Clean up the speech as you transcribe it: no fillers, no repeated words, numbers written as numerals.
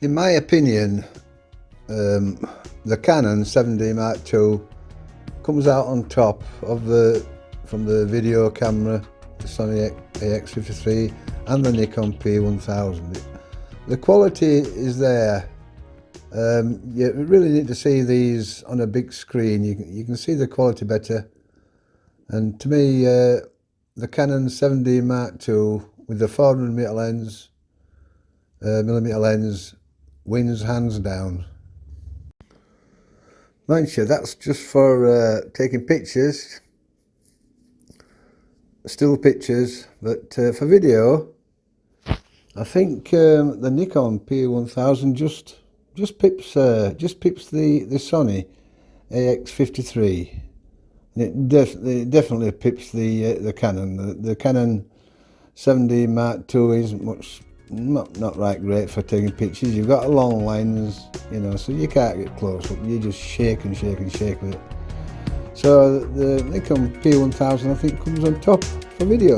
In my opinion, the Canon 7D Mark II comes out on top of from the video camera, the Sony AX53 and the Nikon P1000. The quality is there. You really need to see these on a big screen. You can see the quality better. And to me, the Canon 7D Mark II with the 400mm lens wins hands down. Mind you, that's just for taking pictures, still pictures, but for video, I think the Nikon P1000 just pips the Sony AX53. And it definitely pips the Canon. The Canon 7D Mark II is not right great for taking pictures. You've got a long lens, you know, so you can't get close up. You just shake and shake and shake with it. So the Nikon P1000 I think comes on top for video.